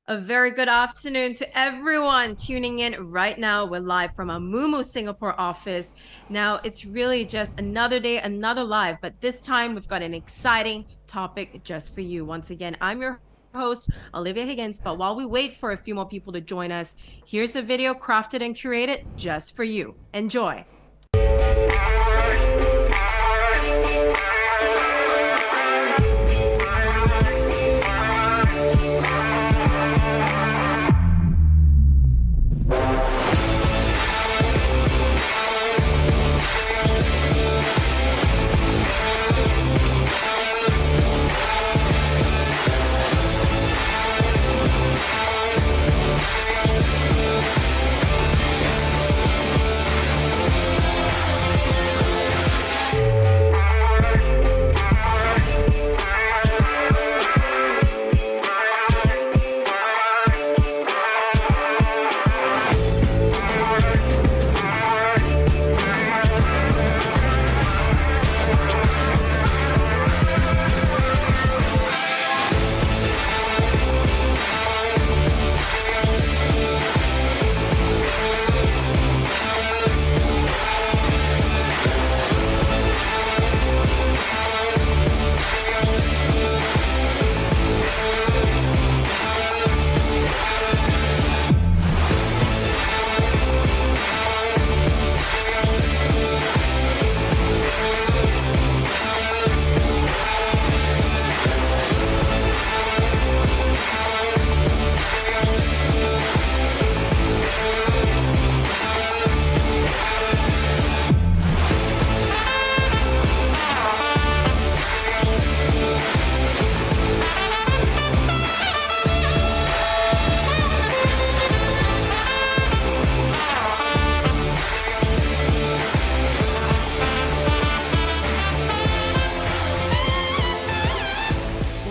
A very good afternoon to everyone tuning in right now. We're live from our Moomoo Singapore office. Now, it's really just another day, another live, but this time we've got an exciting topic just for you. Once again, I'm your host, Olivia Higgins, but while we wait for a few more people to join us, here's a video crafted and curated just for you. Enjoy.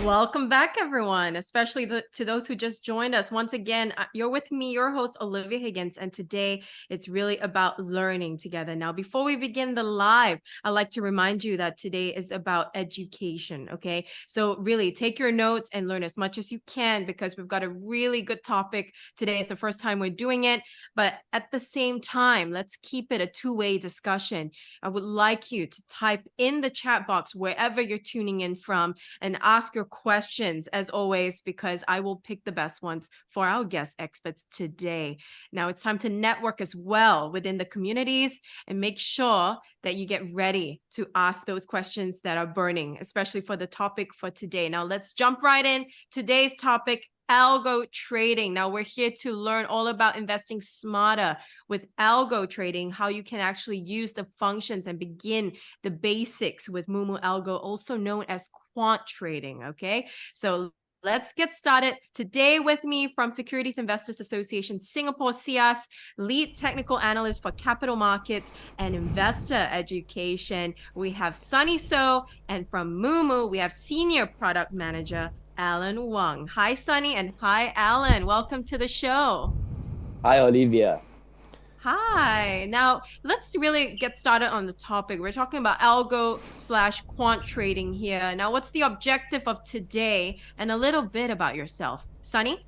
Welcome back, everyone, especially to those who just joined us. Once again, you're with me, your host, Olivia Higgins, and today it's really about learning together. Now, before we begin the live, I'd like to remind you that today is about education, okay? So really take your notes and learn as much as you can because we've got a really good topic today. It's the first time we're doing it, but at the same time, let's keep it a two-way discussion. I would like you to type in the chat box wherever you're tuning in from and ask your questions as always, because I will pick the best ones for our guest experts today. Now it's time to network as well within the communities and make sure that you get ready to ask those questions that are burning, especially for the topic for today. Now let's jump right in. Today's topic, algo trading. Now we're here to learn all about investing smarter with algo trading, how you can actually use the functions and begin the basics with Mumu Algo, also known as quant trading. Okay, so let's get started. Today with me from Securities Investors Association Singapore, SIAS, Lead Technical Analyst for Capital Markets and Investor Education, we have Sunny So, and from Mumu, we have Senior Product Manager Alan Wang. Hi, Sunny, and hi, Alan. Welcome to the show. Hi, Olivia. Hi. Now, let's really get started on the topic. We're talking about algo/quant trading here. Now, what's the objective of today and a little bit about yourself? Sunny?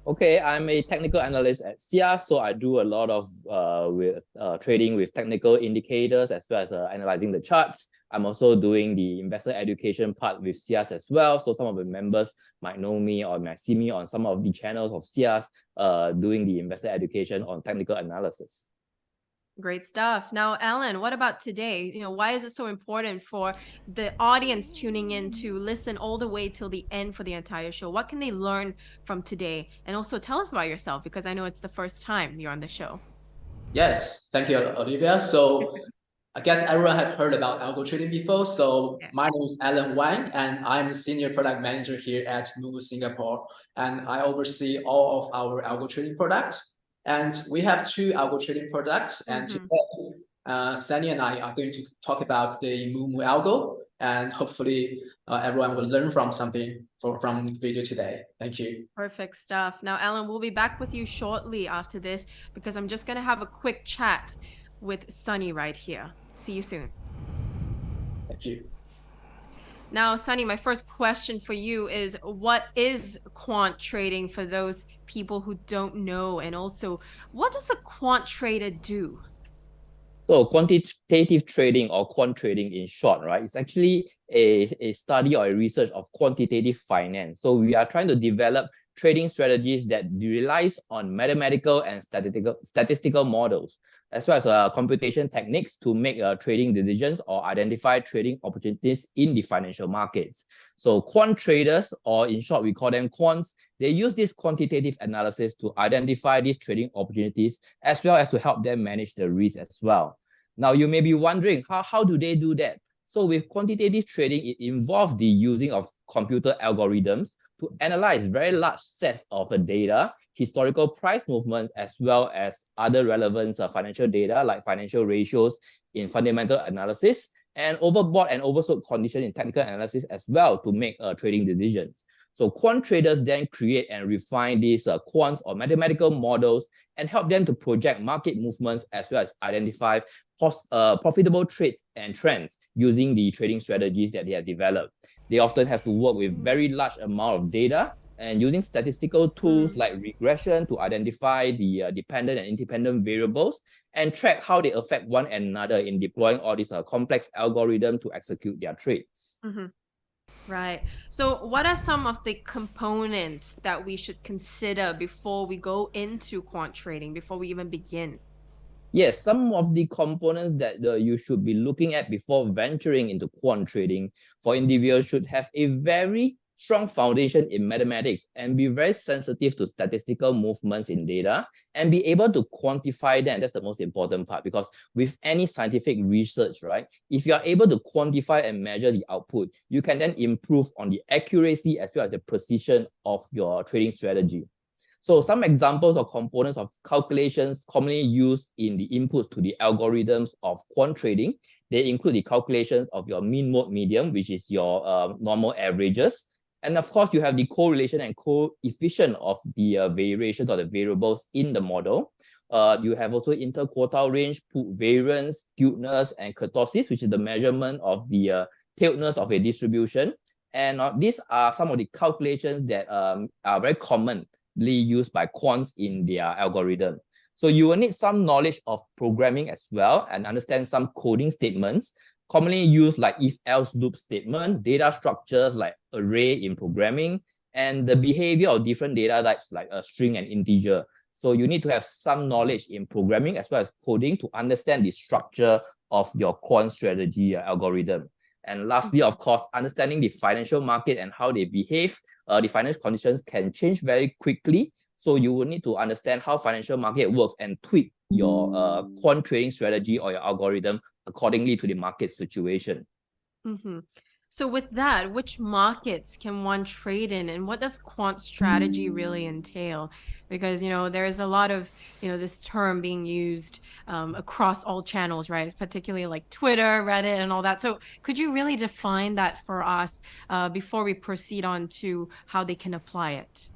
Okay, I'm a technical analyst at SIAS, so I do a lot of trading with technical indicators as well as analyzing the charts. I'm also doing the investor education part with SIAS as well. So some of the members might know me or might see me on some of the channels of SIAS doing the investor education on technical analysis. Great stuff. Now, Alan, what about today? Why is it so important for the audience tuning in to listen all the way till the end for the entire show? What can they learn from today? And also tell us about yourself, because I know it's the first time you're on the show. Yes, thank you, Olivia. So I guess everyone has heard about algo trading before. So Yes. My name is Alan Wang, and I'm the Senior Product Manager here at Moomoo Singapore. And I oversee all of our algo trading products. And we have two algo trading products. And today, Sunny and I are going to talk about the Mumu Algo. And hopefully everyone will learn from something from the video today. Thank you. Perfect stuff. Now, Alan, we'll be back with you shortly after this because I'm just going to have a quick chat with Sunny right here. See you soon. Thank you. Now, Sunny, my first question for you is, what is quant trading for those people who don't know? And also, what does a quant trader do? So quantitative trading, or quant trading in short, right, it's actually a study or a research of quantitative finance. So we are trying to develop trading strategies that relies on mathematical and statistical models, as well as computation techniques to make trading decisions or identify trading opportunities in the financial markets. So quant traders, or in short, we call them quants, they use this quantitative analysis to identify these trading opportunities, as well as to help them manage the risk as well. Now, you may be wondering, how do they do that? So with quantitative trading, it involves the using of computer algorithms to analyze very large sets of data, historical price movement, as well as other relevant financial data like financial ratios in fundamental analysis, and overbought and oversold condition in technical analysis as well to make trading decisions. So quant traders then create and refine these quants or mathematical models and help them to project market movements, as well as identify profitable trades and trends using the trading strategies that they have developed. They often have to work with very large amount of data and using statistical tools like regression to identify the dependent and independent variables and track how they affect one another in deploying all these complex algorithms to execute their trades. Right. So what are some of the components that we should consider before we go into quant trading, before we even begin? Yes, some of the components that you should be looking at before venturing into quant trading for individuals should have a very strong foundation in mathematics and be very sensitive to statistical movements in data and be able to quantify them. That's the most important part, because with any scientific research, right, if you are able to quantify and measure the output, you can then improve on the accuracy as well as the precision of your trading strategy. So some examples or components of calculations commonly used in the inputs to the algorithms of quant trading, they include the calculations of your mean mode medium, which is your normal averages. And of course, you have the correlation and coefficient of the variations or the variables in the model. You have also interquartile range, put variance, skewness, and kurtosis, which is the measurement of the tiltness of a distribution. And these are some of the calculations that are very commonly used by quants in their algorithm. So you will need some knowledge of programming as well and understand some coding statements commonly used, like if-else loop statement, data structures like array in programming, and the behavior of different data types like a string and integer. So you need to have some knowledge in programming as well as coding to understand the structure of your quant strategy algorithm. And lastly, of course, understanding the financial market and how they behave. The financial conditions can change very quickly. So you will need to understand how financial market works and tweak your quant trading strategy or your algorithm accordingly to the market situation. So with that, which markets can one trade in, and what does quant strategy really entail? Because, there's a lot of, this term being used across all channels, right? Particularly like Twitter, Reddit, and all that. So could you really define that for us before we proceed on to how they can apply it?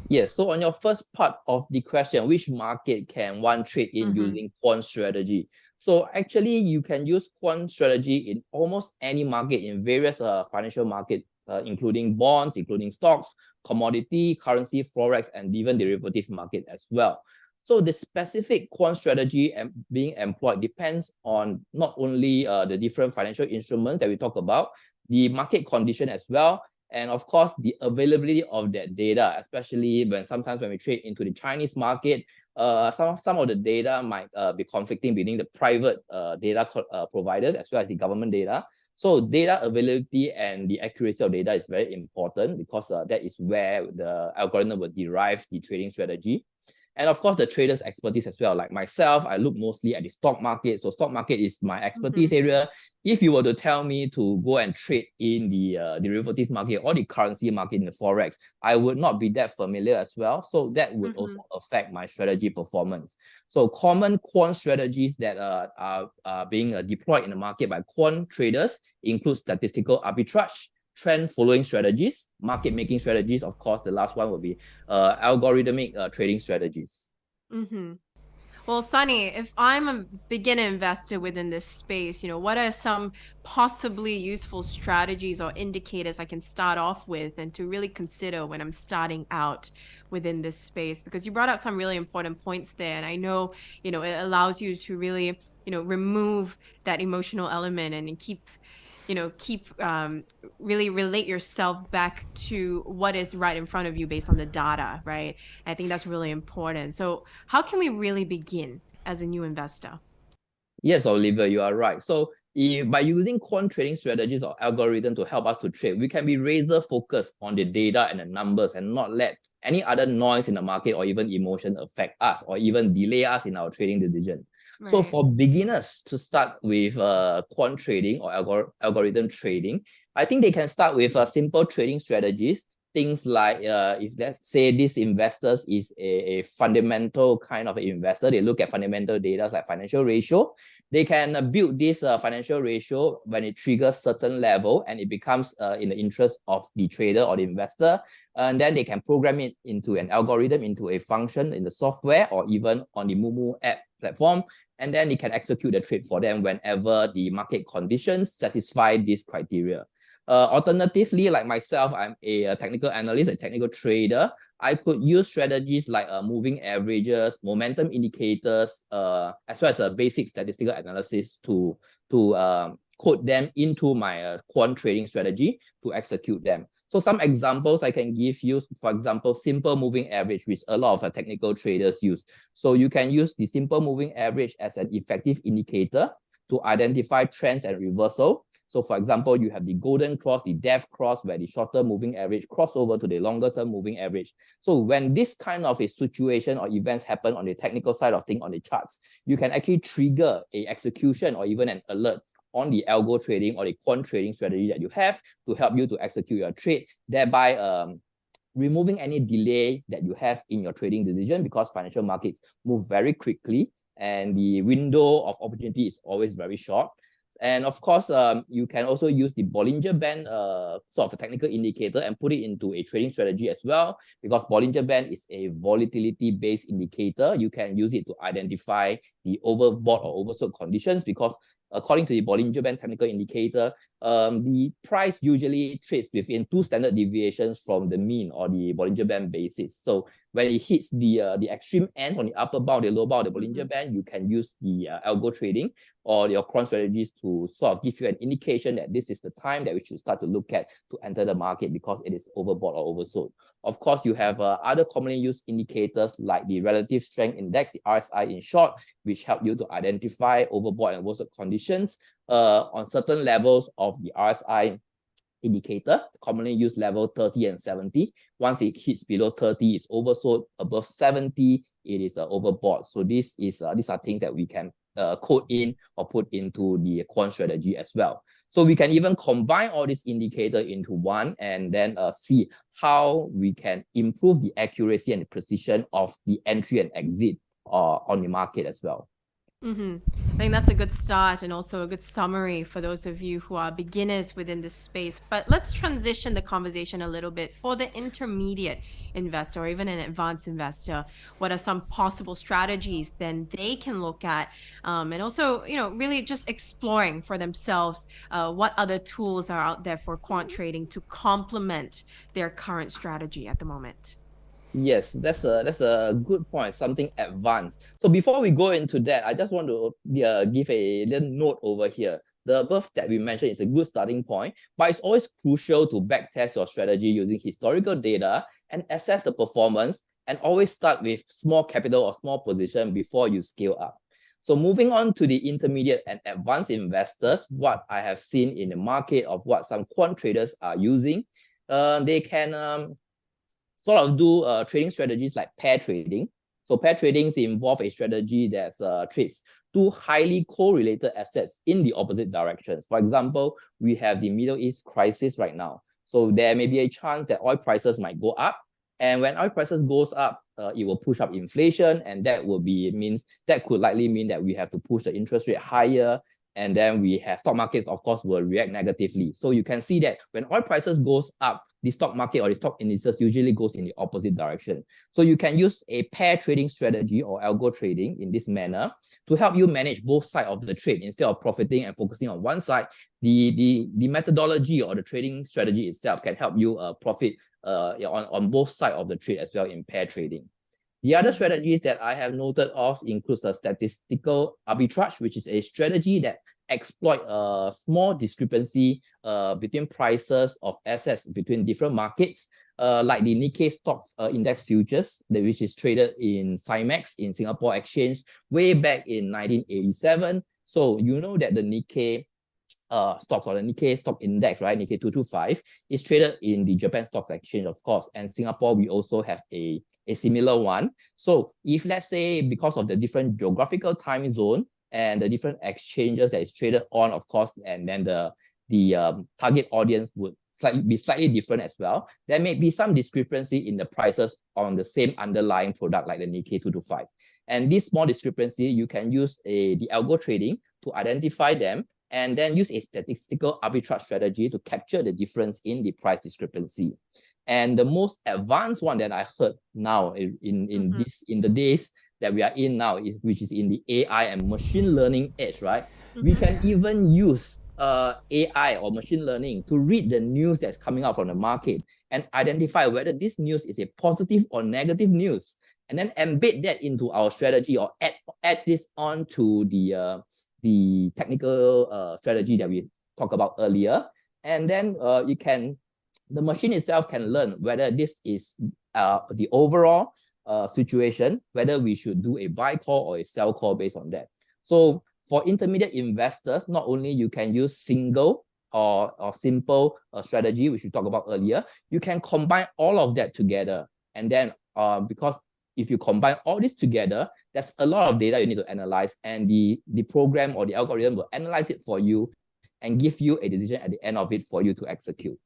Yes, so on your first part of the question, which market can one trade in using quant strategy? So actually, you can use quant strategy in almost any market in various financial markets, including bonds, including stocks, commodity, currency, forex, and even derivatives market as well. So the specific quant strategy being employed depends on not only the different financial instruments that we talk about, the market condition as well, and of course, the availability of that data, especially sometimes when we trade into the Chinese market, some of the data might be conflicting between the private data providers as well as the government data. So data availability and the accuracy of data is very important, because that is where the algorithm will derive the trading strategy. And of course, the trader's expertise as well. Like myself, I look mostly at the stock market. So stock market is my expertise area. If you were to tell me to go and trade in the derivatives market or the currency market in the forex, I would not be that familiar as well. So that would also affect my strategy performance. So common quant strategies that are being deployed in the market by quant traders include statistical arbitrage, trend following strategies, market making strategies. Of course, the last one will be algorithmic trading strategies. Well, Sunny, if I'm a beginner investor within this space, what are some possibly useful strategies or indicators I can start off with and to really consider when I'm starting out within this space? Because you brought up some really important points there. And I know, it allows you to really, remove that emotional element and keep really relate yourself back to what is right in front of you based on the data, right? I think that's really important. So how can we really begin as a new investor? Yes, Olivia, you are right. So by using quant trading strategies or algorithm to help us to trade, we can be razor focused on the data and the numbers and not let any other noise in the market or even emotion affect us or even delay us in our trading decision. Right. So for beginners to start with quant trading or algorithm trading, I think they can start with simple trading strategies. Things like if let's say this investor is a fundamental kind of investor, they look at fundamental data like financial ratio. They can build this financial ratio when it triggers certain level and it becomes in the interest of the trader or the investor. And then they can program it into an algorithm, into a function in the software or even on the Mumu app platform. And then it can execute the trade for them whenever the market conditions satisfy this criteria. Alternatively, like myself, I'm a technical analyst, a technical trader. I could use strategies like moving averages, momentum indicators, as well as a basic statistical analysis to code them into my quant trading strategy to execute them. So some examples I can give you, for example, simple moving average, which a lot of technical traders use. So you can use the simple moving average as an effective indicator to identify trends and reversal. So for example, you have the golden cross, the death cross, where the shorter moving average cross over to the longer term moving average. So when this kind of a situation or events happen on the technical side of things on the charts, you can actually trigger a execution or even an alert on the algo trading or the quant trading strategy that you have to help you to execute your trade, thereby removing any delay that you have in your trading decision, because financial markets move very quickly and the window of opportunity is always very short. And of course, you can also use the Bollinger Band sort of a technical indicator and put it into a trading strategy as well, because Bollinger Band is a volatility-based indicator. You can use it to identify the overbought or oversold conditions, because according to the Bollinger Band technical indicator, the price usually trades within 2 standard deviations from the mean or the Bollinger Band basis. So when it hits the extreme end on the upper bound, the lower bound of the Bollinger Band, you can use the algo trading or your quant strategies to sort of give you an indication that this is the time that we should start to look at to enter the market because it is overbought or oversold. Of course, you have other commonly used indicators like the relative strength index, the RSI in short, which help you to identify overbought and oversold conditions on certain levels of the RSI indicator, commonly used level 30 and 70. Once it hits below 30, it's oversold. Above 70, it is overbought. So these are things that we can code in or put into the quant strategy as well. So we can even combine all these indicators into one and then see how we can improve the accuracy and the precision of the entry and exit on the market as well. I think that's a good start and also a good summary for those of you who are beginners within this space. But let's transition the conversation a little bit. For the intermediate investor or even an advanced investor, what are some possible strategies then they can look at? And also, really just exploring for themselves what other tools are out there for quant trading to complement their current strategy at the moment. Yes, that's a good point, something advanced. So before we go into that, I just want to give a little note over here. The above that we mentioned is a good starting point, but it's always crucial to backtest your strategy using historical data and assess the performance, and always start with small capital or small position before you scale up. So moving on to the intermediate and advanced investors, what I have seen in the market of what some quant traders are using, they can sort of do trading strategies like pair trading. So pair trading involves a strategy that trades two highly correlated assets in the opposite directions. For example, we have the Middle East crisis right now. So there may be a chance that oil prices might go up. And when oil prices goes up, it will push up inflation, and that could likely mean that we have to push the interest rate higher. And then we have stock markets, of course, will react negatively. So you can see that when oil prices goes up, the stock market or the stock indices usually goes in the opposite direction. So you can use a pair trading strategy or algo trading in this manner to help you manage both sides of the trade instead of profiting and focusing on one side. The methodology or the trading strategy itself can help you profit on both sides of the trade as well in pair trading. The other strategies that I have noted of includes the statistical arbitrage, which is a strategy that exploit a small discrepancy between prices of assets between different markets, like the Nikkei stock index futures, which is traded in CIMEX in Singapore Exchange way back in 1987. So you know that the Nikkei stocks or the Nikkei stock index, right? Nikkei 225 is traded in the Japan Stock Exchange, of course. And Singapore, we also have a similar one. So if let's say because of the different geographical time zone and the different exchanges that is traded on, of course, and then the target audience would be slightly different as well, there may be some discrepancy in the prices on the same underlying product like the Nikkei 225. And this small discrepancy, you can use the algo trading to identify them and then use a statistical arbitrage strategy to capture the difference in the price discrepancy. And the most advanced one that I heard now in the days that we are in now, which is in the AI and machine learning age, right? We can even use AI or machine learning to read the news that's coming out from the market and identify whether this news is a positive or negative news, and then embed that into our strategy or add this on to the technical strategy that we talked about earlier. And then the machine itself can learn whether this is the overall situation, whether we should do a buy call or a sell call based on that. So for intermediate investors, not only you can use single or simple strategy, which we talked about earlier, you can combine all of that together. And then because if you combine all this together, there's a lot of data you need to analyze, and the program or the algorithm will analyze it for you and give you a decision at the end of it for you to execute.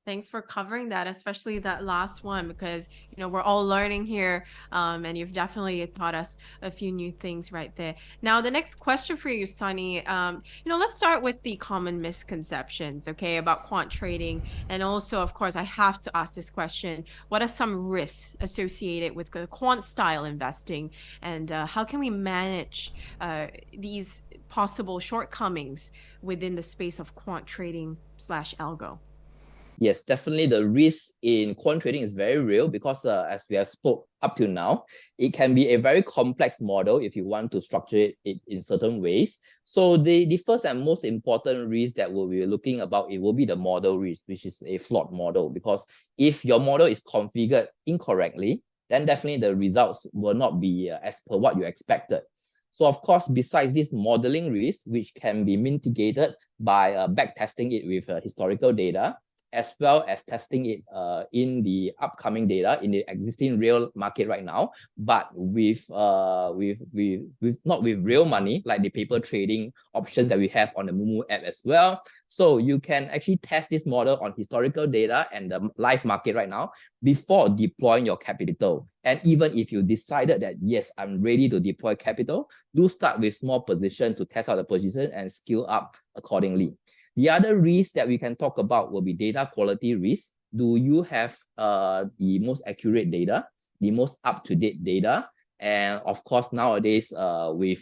Thanks for covering that, especially that last one, because we're all learning here, and you've definitely taught us a few new things right there. Now, the next question for you, Sunny, let's start with the common misconceptions, okay, about quant trading, and also, of course, I have to ask this question: what are some risks associated with the quant style investing, and how can we manage these possible shortcomings within the space of quant trading / algo? Yes, definitely the risk in quant trading is very real because as we have spoke up to now, it can be a very complex model if you want to structure it in certain ways. So the first and most important risk that we'll be looking about, it will be the model risk, which is a flawed model, because if your model is configured incorrectly, then definitely the results will not be as per what you expected. So of course, besides this modeling risk, which can be mitigated by back testing it with historical data, as well as testing it in the upcoming data in the existing real market right now, but with not with real money, like the paper trading option that we have on the Mumu app as well. So you can actually test this model on historical data and the live market right now before deploying your capital. And even if you decided that, yes, I'm ready to deploy capital, do start with small position to test out the position and scale up accordingly. The other risk that we can talk about will be data quality risk. Do you have the most accurate data, the most up-to-date data? And of course, nowadays, with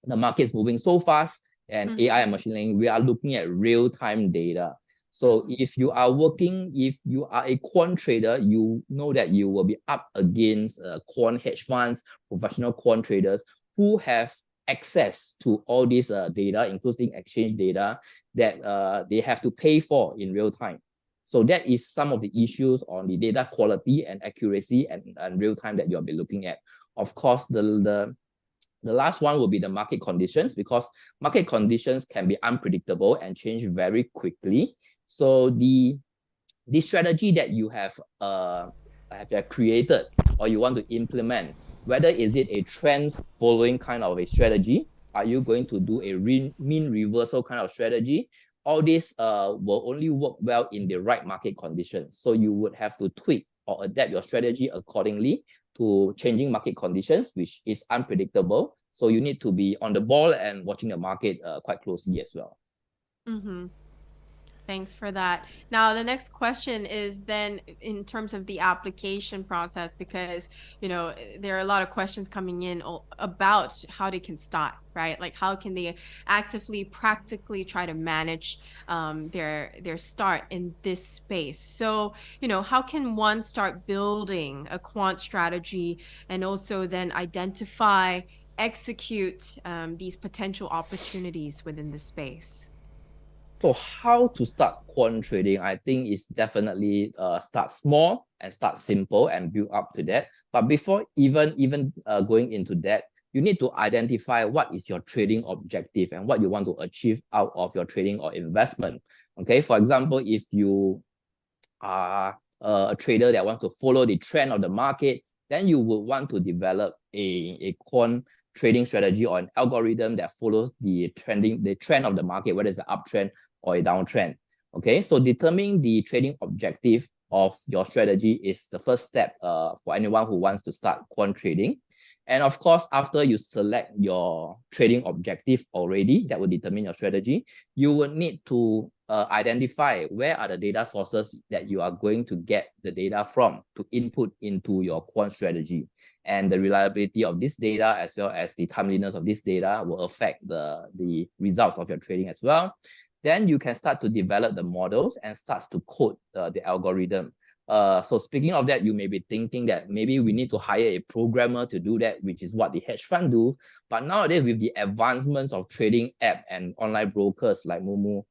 the markets moving so fast and AI and machine learning, we are looking at real-time data. So if you are a quant trader, you know that you will be up against quant hedge funds, professional quant traders who have access to all this data, including exchange data, that they have to pay for in real time. So that is some of the issues on the data quality and accuracy and real time that you'll be looking at. Of course, the last one will be the market conditions, because market conditions can be unpredictable and change very quickly. So the strategy that you have created or you want to implement, whether is it a trend following kind of a strategy, are you going to do a mean reversal kind of strategy? All this will only work well in the right market conditions. So you would have to tweak or adapt your strategy accordingly to changing market conditions, which is unpredictable. So you need to be on the ball and watching the market quite closely as well. Thanks for that. Now, the next question is then in terms of the application process, because, you know, there are a lot of questions coming in about how they can start, right? Like how can they actively, practically try to manage their start in this space? So, you know, how can one start building a quant strategy and also then identify, execute these potential opportunities within the space? So how to start quant trading? I think it's definitely start small and start simple and build up to that. But before even going into that, you need to identify what is your trading objective and what you want to achieve out of your trading or investment. Okay, for example, if you are a trader that wants to follow the trend of the market, then you would want to develop a quant trading strategy or an algorithm that follows the trend of the market, whether it's an uptrend or a downtrend. Okay, so determining the trading objective of your strategy is the first step for anyone who wants to start quant trading. And of course, after you select your trading objective already, that will determine your strategy, you will need to identify where are the data sources that you are going to get the data from to input into your quant strategy. And the reliability of this data as well as the timeliness of this data will affect the results of your trading as well. Then you can start to develop the models and start to code the algorithm. So speaking of that, you may be thinking that maybe we need to hire a programmer to do that, which is what the hedge fund do. But nowadays, with the advancements of trading app and online brokers like Moomoo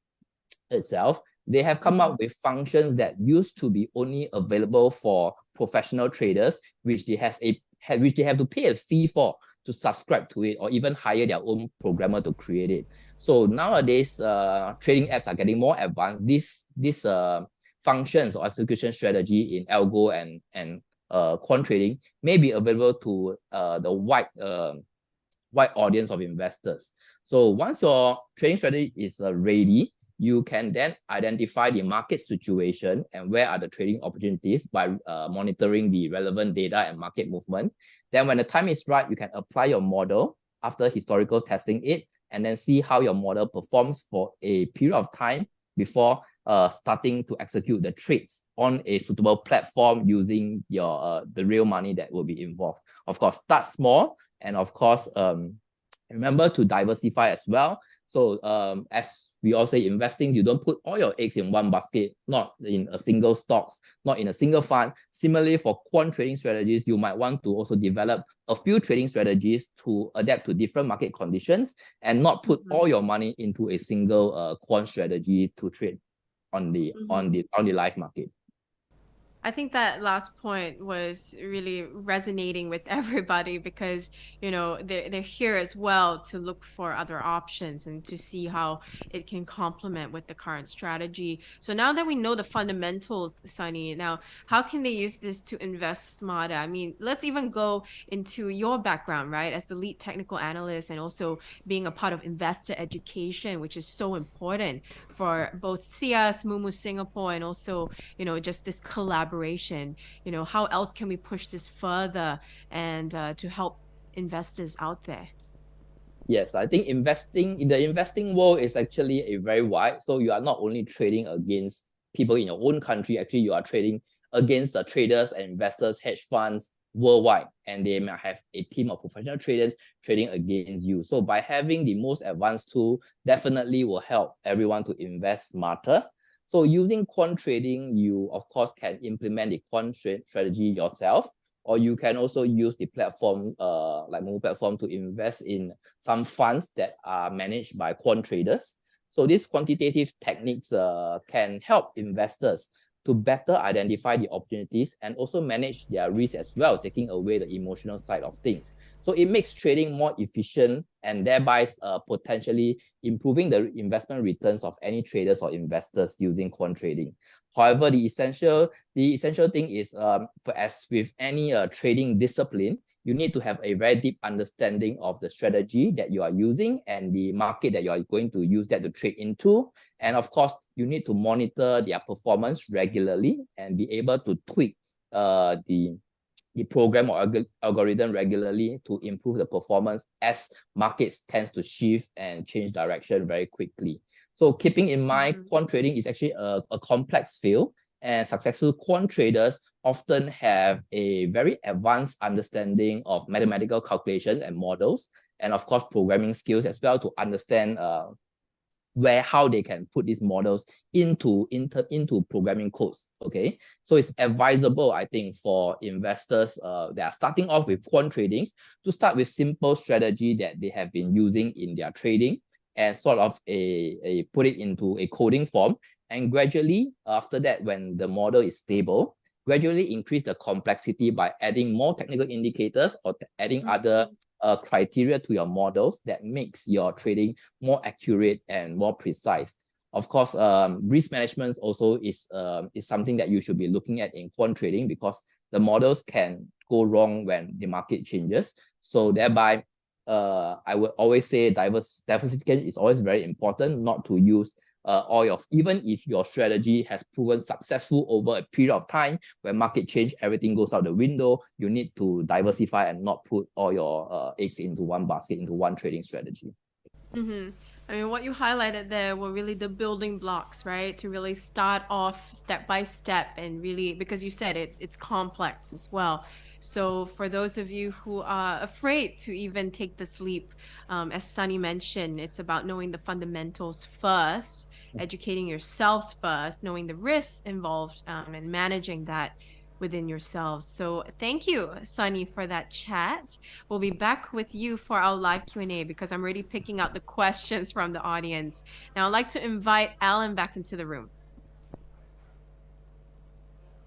itself, they have come up with functions that used to be only available for professional traders, which they have to pay a fee for to subscribe to it or even hire their own programmer to create it. So nowadays, trading apps are getting more advanced. These functions or execution strategy in algo and quant trading may be available to the wide audience of investors. So once your trading strategy is ready, you can then identify the market situation and where are the trading opportunities by monitoring the relevant data and market movement. Then when the time is right, you can apply your model after historical testing it and then see how your model performs for a period of time before starting to execute the trades on a suitable platform using your the real money that will be involved. Of course, start small, and of course, remember to diversify as well. So as we all say, investing, you don't put all your eggs in one basket, not in a single stocks, not in a single fund. Similarly, for quant trading strategies, you might want to also develop a few trading strategies to adapt to different market conditions and not put all your money into a single quant strategy to trade on the live market. I think that last point was really resonating with everybody because, you know, they're here as well to look for other options and to see how it can complement with the current strategy. So now that we know the fundamentals, Sunny, now how can they use this to invest smarter? I mean, let's even go into your background, right? As the lead technical analyst and also being a part of investor education, which is so important for both SIAS, Moomoo Singapore, and also, you know, just this collaboration. You know, how else can we push this further and to help investors out there? Yes, I think investing in the investing world is actually a very wide. So you are not only trading against people in your own country, actually you are trading against the traders and investors, hedge funds worldwide, and they might have a team of professional traders trading against you. So by having the most advanced tool, definitely will help everyone to invest smarter. So using quant trading, you of course can implement the quant strategy yourself, or you can also use the platform like Moomoo platform to invest in some funds that are managed by quant traders. So these quantitative techniques can help investors to better identify the opportunities and also manage their risk as well, taking away the emotional side of things. So it makes trading more efficient and thereby potentially improving the investment returns of any traders or investors using quant trading. However, the essential thing is, as with any trading discipline, you need to have a very deep understanding of the strategy that you are using and the market that you are going to use that to trade into. And of course, you need to monitor their performance regularly and be able to tweak the the program or algorithm regularly to improve the performance as markets tends to shift and change direction very quickly. So keeping in mind, quant trading is actually a complex field, and successful quant traders often have a very advanced understanding of mathematical calculations and models, and of course, programming skills as well to understand how they can put these models into programming codes. Okay, so it's advisable, I think, for investors that are starting off with quant trading to start with simple strategy that they have been using in their trading and sort of put it into a coding form, and gradually after that, when the model is stable, gradually increase the complexity by adding more technical indicators or adding other criteria to your models that makes your trading more accurate and more precise. Of course, risk management also is something that you should be looking at in quant trading, because the models can go wrong when the market changes. So thereby, I would always say diversification is always very important, not to use even if your strategy has proven successful over a period of time, when market change, everything goes out the window, you need to diversify and not put all your eggs into one basket, into one trading strategy. I mean, what you highlighted there were really the building blocks, right? To really start off step by step, and really, because you said it's complex as well. So for those of you who are afraid to even take this leap, as Sunny mentioned, it's about knowing the fundamentals first, educating yourselves first, knowing the risks involved, and managing that within yourselves. So thank you, Sunny, for that chat. We'll be back with you for our live Q&A, because I'm already picking out the questions from the audience. Now I'd like to invite Alan back into the room.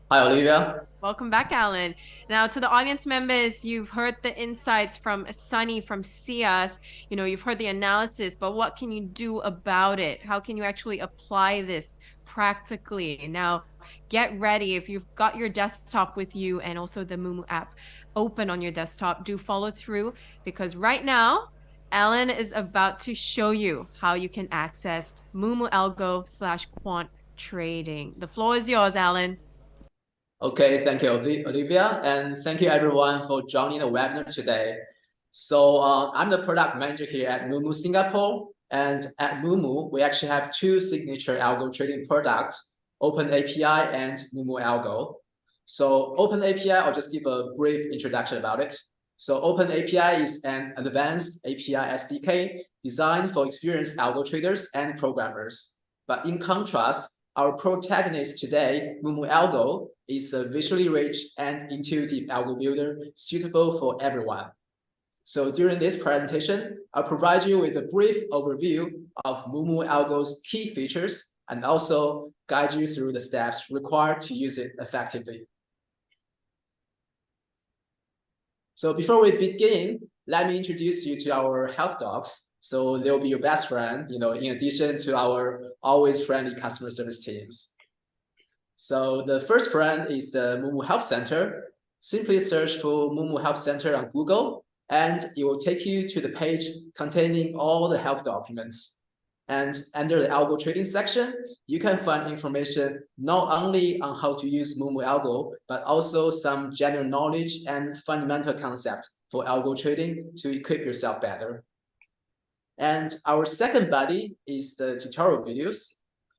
Hi, Olivia. Welcome back, Alan. Now, to the audience members, you've heard the insights from Sunny from SIAS. You know, you've heard the analysis, but what can you do about it? How can you actually apply this practically? Now, get ready. If you've got your desktop with you and also the Mumu app open on your desktop, do follow through, because right now, Alan is about to show you how you can access Mumu Algo /quant trading. The floor is yours, Alan. Okay, thank you, Olivia, and thank you everyone for joining the webinar today. So I'm the product manager here at Moomoo Singapore, and at Mumu, we actually have two signature algo trading products, Open API and Mumu Algo. So Open API, I'll just give a brief introduction about it. So Open API is an advanced API SDK designed for experienced algo traders and programmers. But in contrast, our protagonist today, Mumu Algo, is a visually rich and intuitive algo builder suitable for everyone. So during this presentation, I'll provide you with a brief overview of Mumu Algo's key features and also guide you through the steps required to use it effectively. So before we begin, let me introduce you to our help dogs. So they'll be your best friend, you know, in addition to our always friendly customer service teams. So the first friend is the Mumu Help Center. Simply search for Mumu Help Center on Google, and it will take you to the page containing all the help documents. And under the algo trading section, you can find information not only on how to use Mumu Algo, but also some general knowledge and fundamental concepts for algo trading to equip yourself better. And our second buddy is the tutorial videos.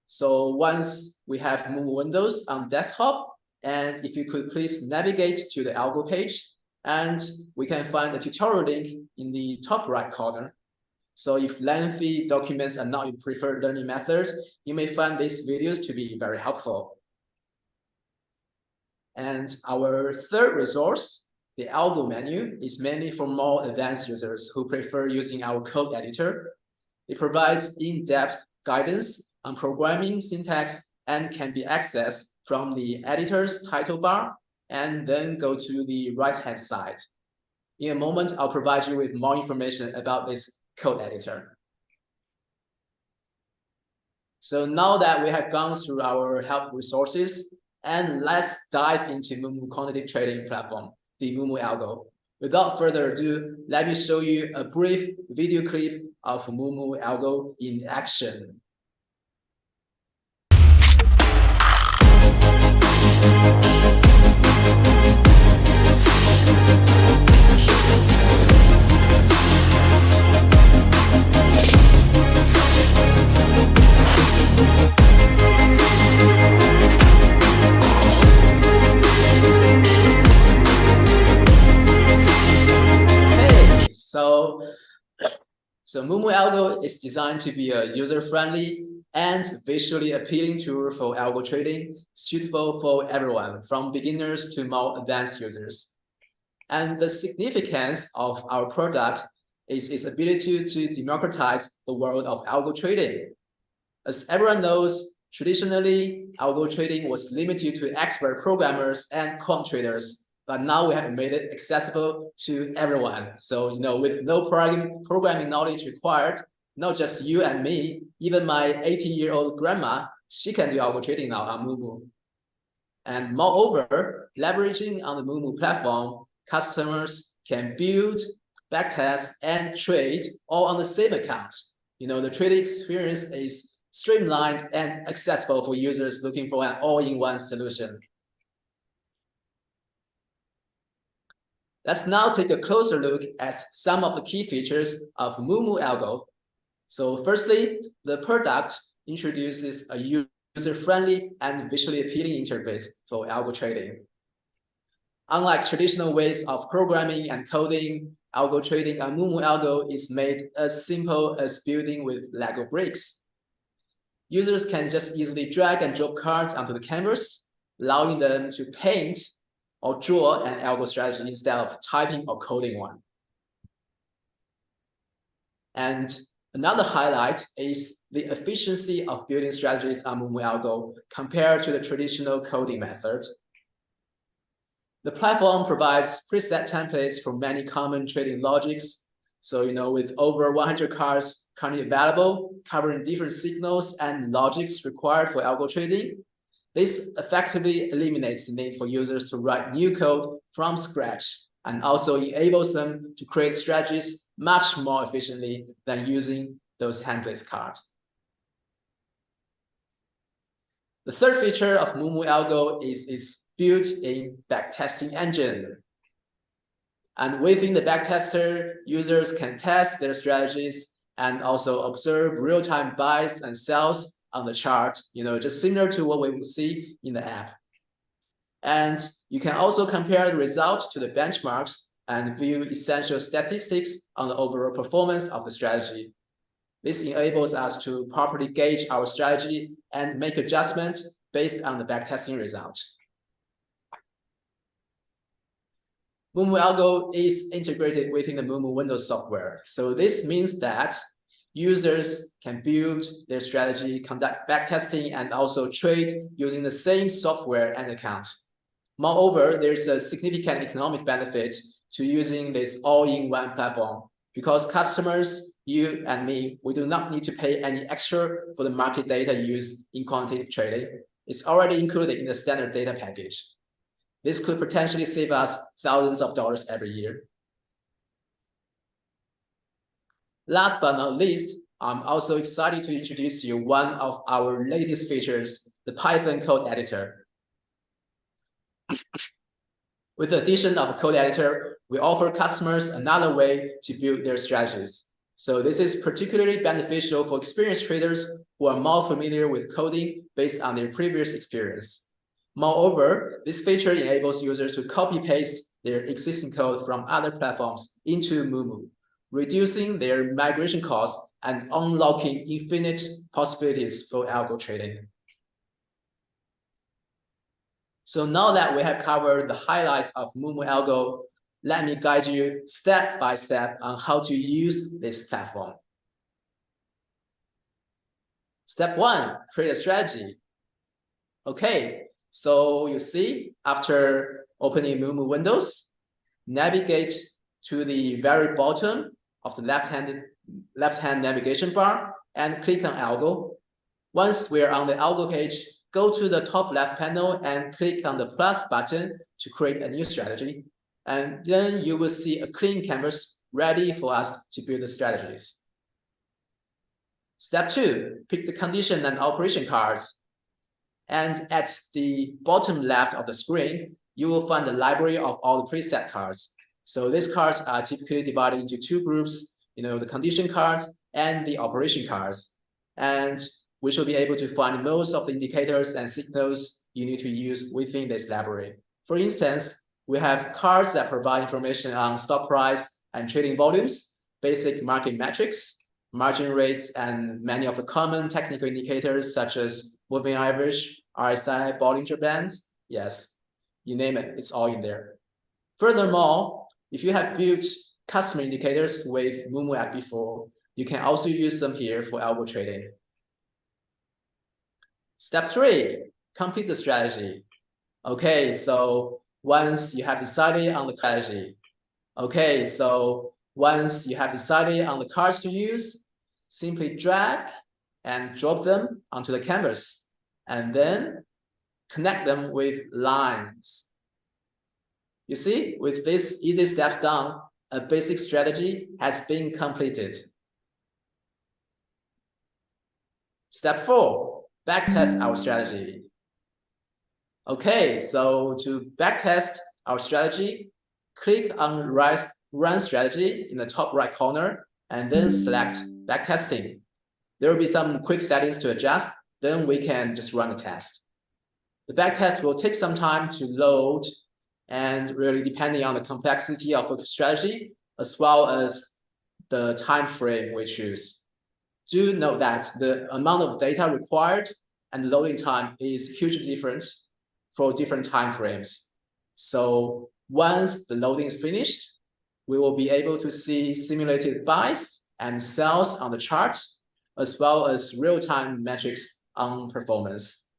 So once we have Mumu windows on desktop, and if you could please navigate to the algo page, and we can find the tutorial link in the top right corner. So if lengthy documents are not your preferred learning method, you may find these videos to be very helpful. And our third resource, the Algo menu, is mainly for more advanced users who prefer using our code editor. It provides in-depth guidance on programming syntax and can be accessed from the editor's title bar and then go to the right-hand side. In a moment, I'll provide you with more information about this code editor. So now that we have gone through our help resources, and let's dive into Mumu quantitative trading platform, the Mumu Algo. Without further ado, let me show you a brief video clip of Mumu Algo in action. So Mumu Algo is designed to be a user-friendly and visually appealing tool for algo trading, suitable for everyone, from beginners to more advanced users. And the significance of our product is its ability to democratize the world of algo trading. As everyone knows, traditionally, algo trading was limited to expert programmers and quant traders, but now we have made it accessible to everyone. So, with no programming knowledge required, not just you and me, even my 80-year-old grandma, she can do algo trading now on Mumu. And moreover, leveraging on the Mumu platform, customers can build, backtest, and trade all on the same account. The trading experience is streamlined and accessible for users looking for an all-in-one solution. Let's now take a closer look at some of the key features of Mumu Algo. So firstly, the product introduces a user-friendly and visually appealing interface for algo trading. Unlike traditional ways of programming and coding, algo trading on Mumu Algo is made as simple as building with Lego bricks. Users can just easily drag and drop cards onto the canvas, allowing them to paint or draw an algo strategy instead of typing or coding one. And another highlight is the efficiency of building strategies on Mumu Algo compared to the traditional coding method. The platform provides preset templates for many common trading logics. So, with over 100 cards currently available, covering different signals and logics required for algo trading, this effectively eliminates the need for users to write new code from scratch, and also enables them to create strategies much more efficiently than using those template cards. The third feature of Mumu Algo is its built-in backtesting engine. And within the backtester, users can test their strategies and also observe real-time buys and sells on the chart, just similar to what we will see in the app. And you can also compare the results to the benchmarks and view essential statistics on the overall performance of the strategy. This enables us to properly gauge our strategy and make adjustments based on the backtesting results. Mumu Algo is integrated within the Mumu Windows software. So this means that users can build their strategy, conduct backtesting, and also trade using the same software and account. Moreover, there's a significant economic benefit to using this all-in-one platform because customers, you and me, we do not need to pay any extra for the market data used in quantitative trading. It's already included in the standard data package. This could potentially save us thousands of dollars every year. Last but not least, I'm also excited to introduce you one of our latest features, the Python code editor. With the addition of a code editor, we offer customers another way to build their strategies. So this is particularly beneficial for experienced traders who are more familiar with coding based on their previous experience. Moreover, this feature enables users to copy-paste their existing code from other platforms into Mumu, reducing their migration costs and unlocking infinite possibilities for algo trading. So now that we have covered the highlights of Mumu Algo, let me guide you step by step on how to use this platform. Step 1, create a strategy. Okay, so you see, after opening Mumu Windows, navigate to the very bottom of the left-hand navigation bar and click on Algo. Once we're on the Algo page, go to the top left panel and click on the plus button to create a new strategy. And then you will see a clean canvas ready for us to build the strategies. Step 2, pick the condition and operation cards. And at the bottom left of the screen, you will find the library of all the preset cards. So these cards are typically divided into two groups, the condition cards and the operation cards. And we should be able to find most of the indicators and signals you need to use within this library. For instance, we have cards that provide information on stock price and trading volumes, basic market metrics, margin rates, and many of the common technical indicators such as moving average, RSI, Bollinger Bands. Yes, you name it, it's all in there. Furthermore, if you have built customer indicators with Mumu app before, you can also use them here for algo trading. Step 3, complete the strategy. Okay, so once you have decided on the strategy, okay, so once you have decided on the cards to use, simply drag and drop them onto the canvas, and then connect them with lines. You see, with these easy steps done, a basic strategy has been completed. Step 4, backtest our strategy. Okay, so to backtest our strategy, click on Run Strategy in the top right corner, and then select Backtesting. There will be some quick settings to adjust, then we can just run the test. The backtest will take some time to load, and really depending on the complexity of the strategy, as well as the time frame we choose. Do note that the amount of data required and loading time is hugely different for different time frames. So once the loading is finished, we will be able to see simulated buys and sells on the chart, as well as real-time metrics on performance.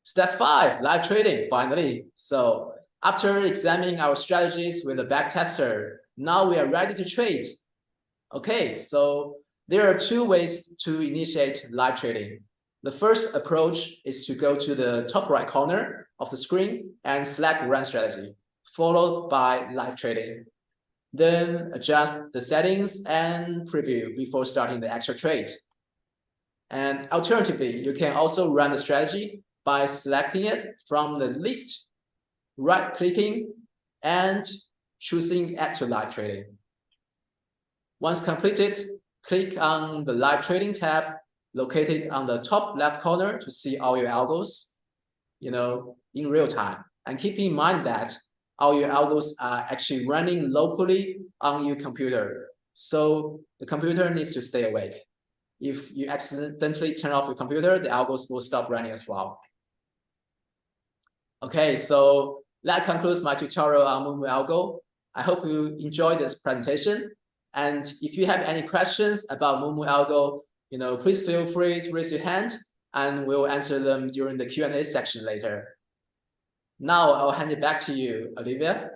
Step 5, live trading, finally. So after examining our strategies with a backtester, now we are ready to trade. Okay, so there are 2 ways to initiate live trading. The first approach is to go to the top right corner of the screen and select Run Strategy, followed by live trading. Then adjust the settings and preview before starting the actual trade. And alternatively, you can also run the strategy by selecting it from the list, right-clicking, and choosing Add to Live Trading. Once completed, click on the Live Trading tab located on the top left corner to see all your algos, in real time. And keep in mind that all your algos are actually running locally on your computer. So the computer needs to stay awake. If you accidentally turn off your computer, the algos will stop running as well. Okay, so that concludes my tutorial on Mumu Algo. I hope you enjoyed this presentation. And if you have any questions about Mumu Algo, please feel free to raise your hand and we'll answer them during the Q&A section later. Now I'll hand it back to you, Olivia.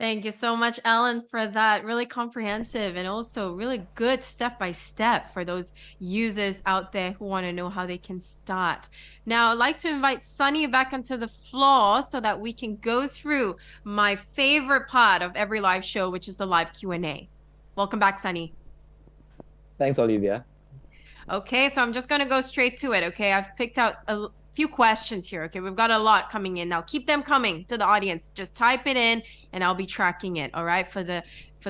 Thank you so much, Alan, for that really comprehensive and also really good step-by-step for those users out there who want to know how they can start. Now, I'd like to invite Sunny back onto the floor so that we can go through my favorite part of every live show, which is the live Q&A. Welcome back, Sunny. Thanks, Olivia. Okay, so I'm just going to go straight to it, okay? I've picked out a few questions here, okay? We've got a lot coming in now. Keep them coming to the audience. Just type it in and I'll be tracking it, all right, for the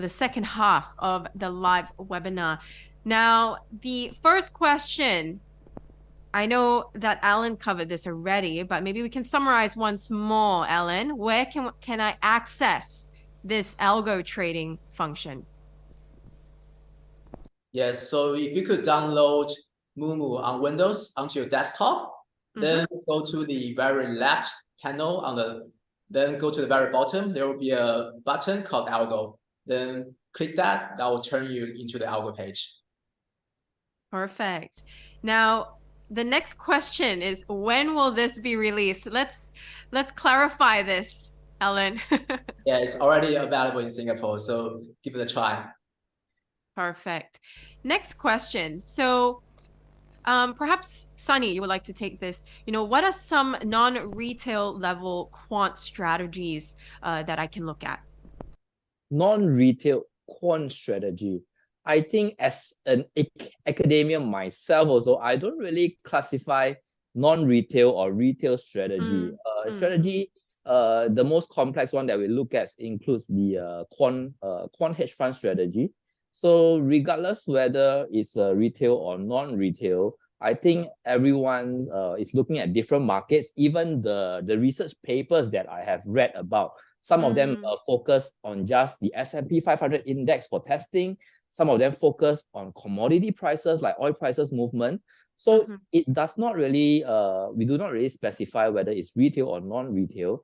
second half of the live webinar. Now, the first question, I know that Alan covered this already, but maybe we can summarize once more, Alan. Where can I access this algo trading function? Yes, so if you could download Mumu on Windows onto your desktop, then go to the very left panel then go to the very bottom. There will be a button called Algo. Then click that. That will turn you into the Algo page. Perfect. Now, the next question is, when will this be released? Let's clarify this, Alan. Yeah, it's already available in Singapore, so give it a try. Perfect. Next question. So perhaps Sunny, you would like to take this. What are some non-retail level quant strategies that I can look at? Non-retail quant strategy. I think as an academia myself also, I don't really classify non-retail or retail strategy. Strategy, the most complex one that we look at includes the quant hedge fund strategy. So regardless whether it's retail or non-retail, I think everyone is looking at different markets. Even the research papers that I have read about Some of them focus on just the S&P 500 index for testing. Some of them focus on commodity prices like oil prices movement. So it does not really, we do not really specify whether it's retail or non-retail,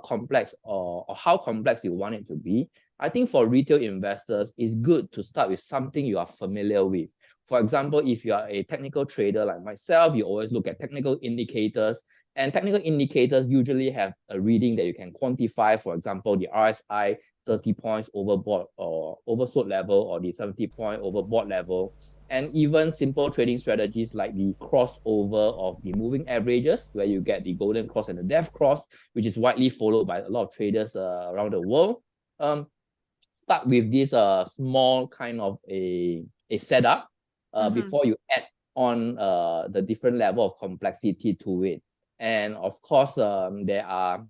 complex or how complex you want it to be. I think for retail investors, it's good to start with something you are familiar with. For example, if you are a technical trader like myself, you always look at technical indicators, and technical indicators usually have a reading that you can quantify. For example, the RSI 30 points overbought or oversold level, or the 70-point overbought level, and even simple trading strategies like the crossover of the moving averages, where you get the golden cross and the death cross, which is widely followed by a lot of traders around the world. Start with this small kind of a setup before you add on the different level of complexity to it. And of course, there are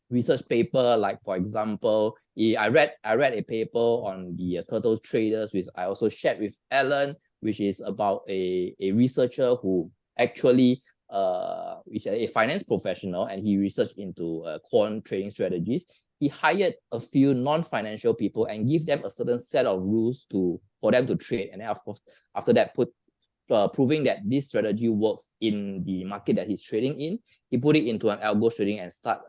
research paper, like for example, I read a paper on the turtles traders, which I also shared with Alan, which is about a researcher who actually which is a finance professional, and he researched into quant trading strategies. He hired a few non-financial people and give them a certain set of rules for them to trade, and then of course after that proving that this strategy works in the market that he's trading in, he put it into an algo trading and start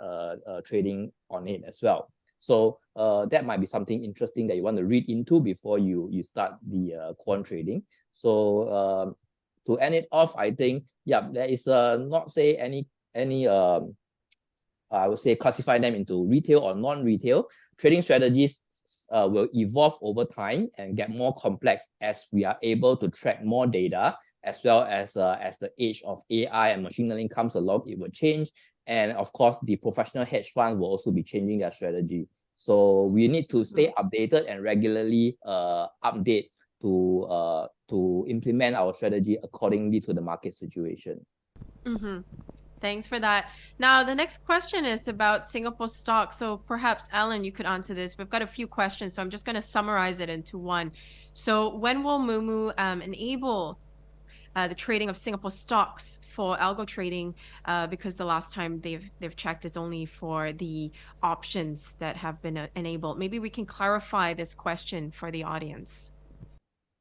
trading on it as well. So that might be something interesting that you want to read into before you start the quant trading. So to end it off, I think, yeah, there is not say any I would say classify them into retail or non-retail. Trading strategies will evolve over time and get more complex as we are able to track more data, as well as the age of AI and machine learning comes along, it will change. And of course, the professional hedge fund will also be changing their strategy. So we need to stay updated and regularly update to implement our strategy accordingly to the market situation. Thanks for that. Now, the next question is about Singapore stocks. So perhaps, Alan, you could answer this. We've got a few questions, so I'm just going to summarize it into one. So when will Mumu enable the trading of Singapore stocks for algo trading? Because the last time they've checked, it's only for the options that have been enabled. Maybe we can clarify this question for the audience.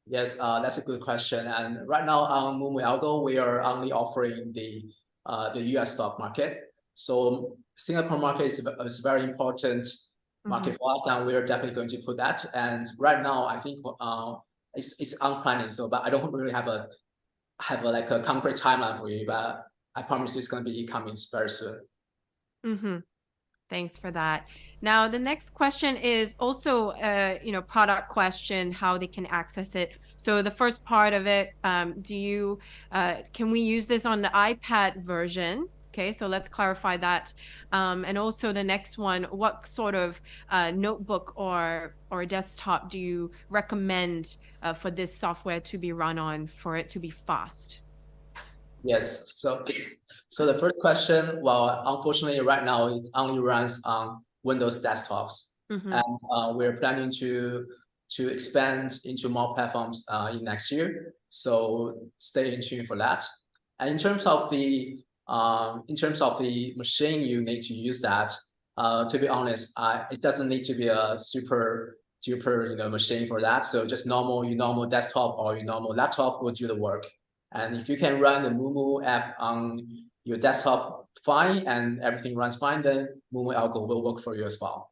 Yes, that's a good question. And right now on Mumu Algo, we are only offering the US stock market. So Singapore market is a very important market for us, and we're definitely going to put that. And right now, I think it's unplanning. So, but I don't really have a concrete timeline for you, but I promise you it's going to be coming very soon. Thanks for that. Now, the next question is also product question, how they can access it. So the first part of it, can we use this on the iPad version? Okay, so let's clarify that. And also the next one, what sort of notebook or desktop do you recommend for this software to be run on for it to be fast? Yes, so the first question, well, unfortunately right now it only runs on Windows desktops, and we're planning to expand into more platforms in next year. So stay in tune for that. And in terms of the machine you need to use that, to be honest, it doesn't need to be a super duper machine for that. So just your normal desktop or your normal laptop will do the work. And if you can run the Mumu app on your desktop fine and everything runs fine, then Mumu Algo will work for you as well.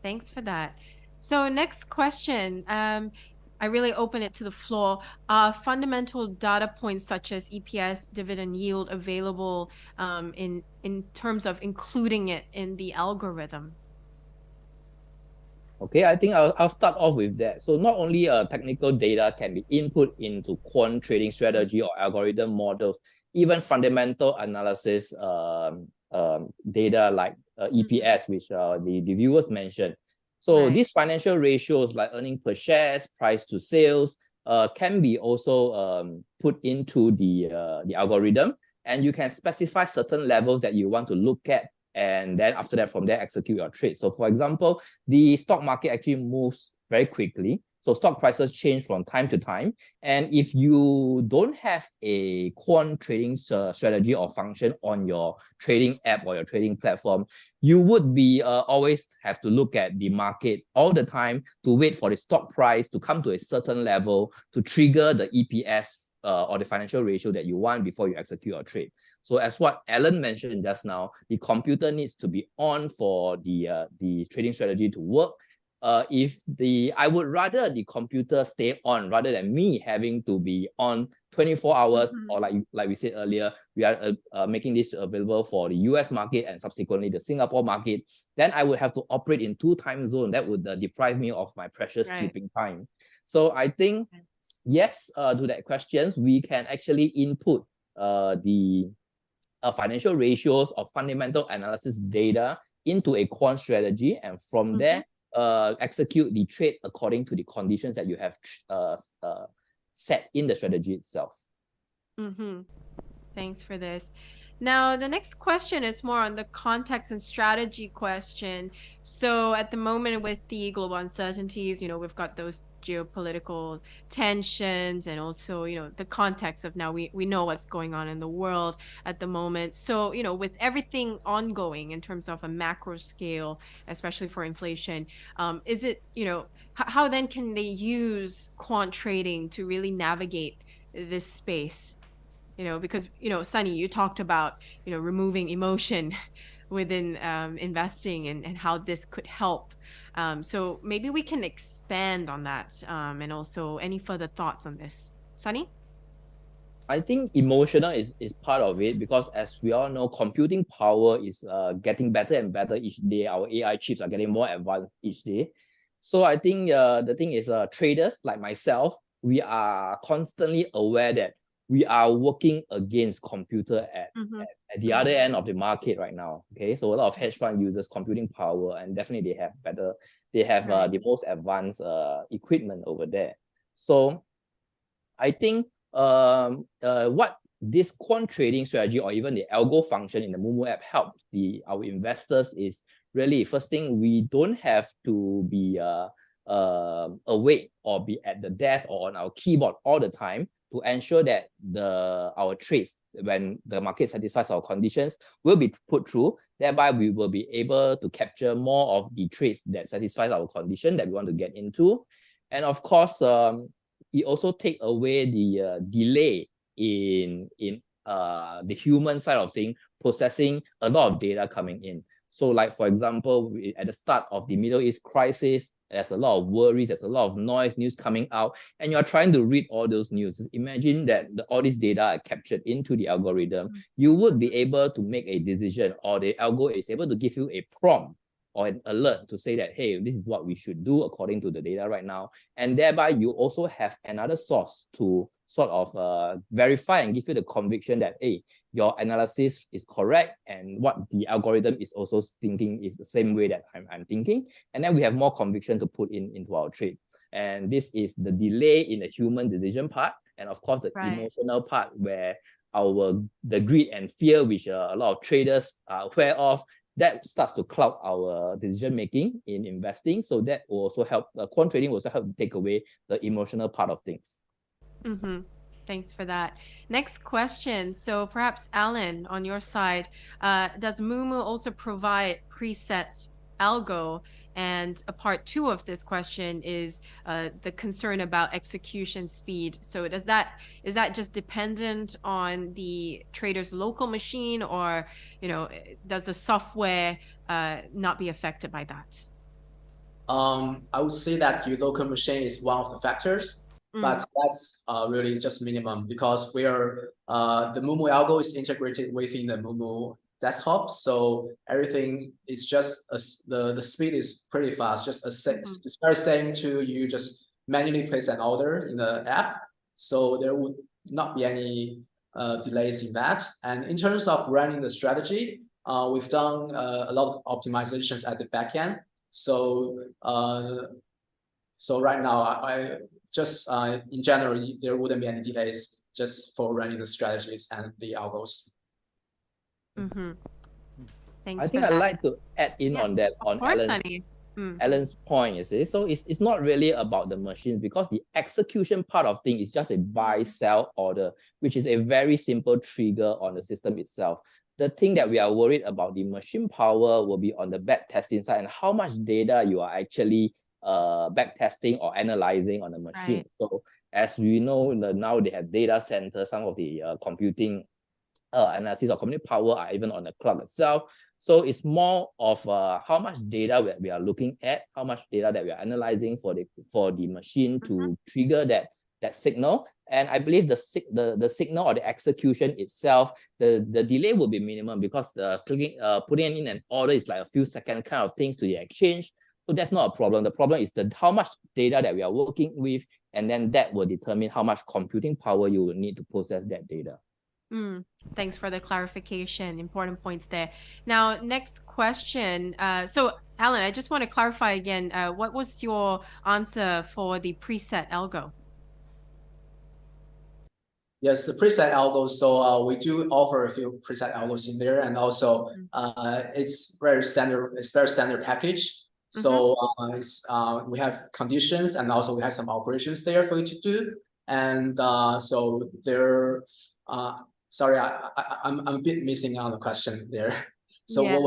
Thanks for that. So next question, I really open it to the floor. Are fundamental data points such as EPS, dividend yield available in terms of including it in the algorithm? Okay, I think I'll start off with that. So not only technical data can be input into quant trading strategy or algorithm models, even fundamental analysis data like EPS, which the viewers mentioned. So these financial ratios like earning per shares, price to sales, can be also put into the algorithm, and you can specify certain levels that you want to look at, and then after that, from there, execute your trade. So for example, the stock market actually moves very quickly. So stock prices change from time to time. And if you don't have a quant trading strategy or function on your trading app or your trading platform, you would be always have to look at the market all the time to wait for the stock price to come to a certain level to trigger the EPS or the financial ratio that you want before you execute your trade. So as what Alan mentioned just now, the computer needs to be on for the trading strategy to work. I would rather the computer stay on rather than me having to be on 24 hours, or like we said earlier, we are making this available for the US market and subsequently the Singapore market. Then I would have to operate in 2 time zones. That would deprive me of my precious sleeping time. So I think, yes, to that question, we can actually input the financial ratios or fundamental analysis data into a quant strategy, and from there, execute the trade according to the conditions that you have set in the strategy itself. Thanks for this. Now, the next question is more on the context and strategy question. So at the moment with the global uncertainties, we've got those geopolitical tensions and also, the context of now we know what's going on in the world at the moment. So, with everything ongoing in terms of a macro scale, especially for inflation, is it, how then can they use quant trading to really navigate this space? Because, Sunny, you talked about, removing emotion within investing and how this could help. So maybe we can expand on that, and also any further thoughts on this. Sunny? I think emotional is part of it, because as we all know, computing power is getting better and better each day. Our AI chips are getting more advanced each day. So I think the thing is, traders like myself, we are constantly aware that we are working against computer at the other end of the market right now. Okay, so a lot of hedge fund uses computing power, and definitely they have the most advanced equipment over there. So I think what this quant trading strategy or even the algo function in the Mumu app helps our investors is really, first thing, we don't have to be awake or be at the desk or on our keyboard all the time to ensure that our trades, when the market satisfies our conditions, will be put through. Thereby, we will be able to capture more of the trades that satisfies our condition that we want to get into. And of course, it also take away the delay in the human side of things, processing a lot of data coming in. So like, for example, at the start of the Middle East crisis, there's a lot of worries, there's a lot of news coming out, and you're trying to read all those news. Imagine that all this data are captured into the algorithm. You would be able to make a decision, or the algo is able to give you a prompt or an alert to say that, hey, this is what we should do according to the data right now. And thereby, you also have another source to sort of verify and give you the conviction that, hey, your analysis is correct, and what the algorithm is also thinking is the same way that I'm thinking. And then we have more conviction to put into our trade. And this is the delay in the human decision part. And of course, the emotional part, where the greed and fear, which a lot of traders are aware of, that starts to cloud our decision making in investing. So that will also help, quant trading will also help to take away the emotional part of things. Thanks for that. Next question. So perhaps Alan, on your side, does Mumu also provide preset algo? And a part 2 of this question is the concern about execution speed. So is that just dependent on the trader's local machine, or does the software not be affected by that? I would say that your local machine is one of the factors. But that's really just minimum, because we are the Mumu Algo is integrated within the Mumu desktop, so everything is just the speed is pretty fast. Just it's very same to you just manually place an order in the app, so there would not be any delays in that. And in terms of running the strategy, we've done a lot of optimizations at the back end. So so right now, I just in general, there wouldn't be any delays just for running the strategies and the algos. Thanks. I think I'd like to add in on that. Of course, Sunny. Alan's point, you see. So it's not really about the machines, because the execution part of things is just a buy, sell order, which is a very simple trigger on the system itself. The thing that we are worried about, the machine power, will be on the back testing side and how much data you are actually back testing or analyzing on the machine. Right. So as we know, now they have data centers, some of the computing analysis or computing power are even on the cloud itself. So it's more of how much data we are looking at, how much data that we are analyzing for the machine to trigger that signal. And I believe the signal or the execution itself, the delay will be minimum, because the putting in an order is like a few second kind of things to the exchange. So that's not a problem. The problem is how much data that we are working with, and then that will determine how much computing power you will need to process that data. Thanks for the clarification. Important points there. Now, next question. So, Alan, I just want to clarify again. What was your answer for the preset algo? Yes, the preset algo. So we do offer a few preset algos in there, and also it's very standard. It's very standard package. So we have conditions, and also we have some operations there for you to do. And so there. Sorry, I'm a bit missing on the question there. So Yes.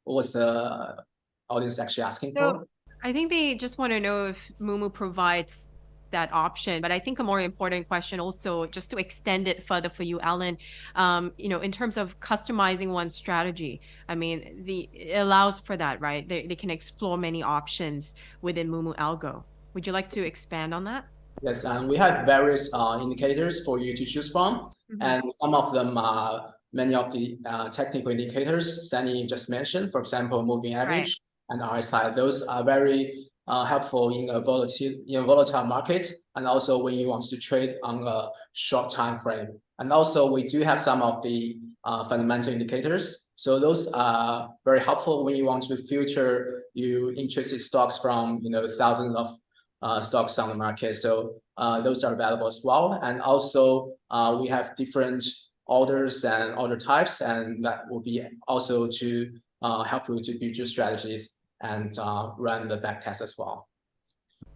what was the audience actually asking for? I think they just want to know if Mumu provides that option, but I think a more important question also, just to extend it further for you, Alan, in terms of customizing one's strategy, I mean, it allows for that, right? They can explore many options within Mumu Algo. Would you like to expand on that? Yes, and we have various indicators for you to choose from, and some of them are many of the technical indicators Sunny just mentioned, for example, moving average and RSI. Those are very helpful in a volatile market, and also when you want to trade on a short time frame. And also we do have some of the fundamental indicators. So those are very helpful when you want to filter your interested stocks from thousands of stocks on the market. So those are available as well. And also we have different orders and order types, and that will be also to help you to build your strategies and run the back test as well.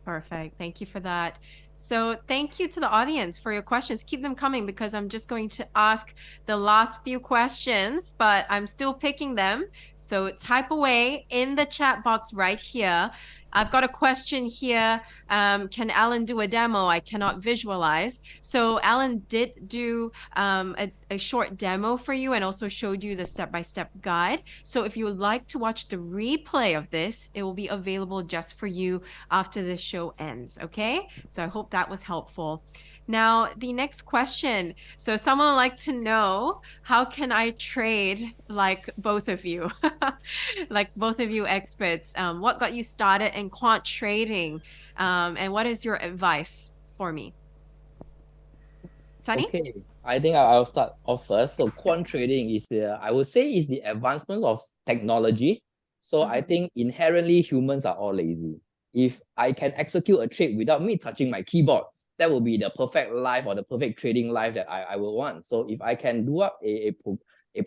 Perfect. Thank you for that. So thank you to the audience for your questions. Keep them coming, because I'm just going to ask the last few questions, but I'm still picking them. So type away in the chat box right here. I've got a question here. Can Alan do a demo? I cannot visualize. So Alan did do a short demo for you and also showed you the step-by-step guide. So if you would like to watch the replay of this, it will be available just for you after the show ends. Okay? So I hope that was helpful. Now, the next question. So someone would like to know, how can I trade like both of you? Like both of you experts. What got you started in quant trading? And what is your advice for me? Sunny? Okay, I think I'll start off first. So quant trading is I would say is the advancement of technology. So I think inherently humans are all lazy. If I can execute a trade without me touching my keyboard, that will be the perfect life or the perfect trading life that I will want. So if I can do up a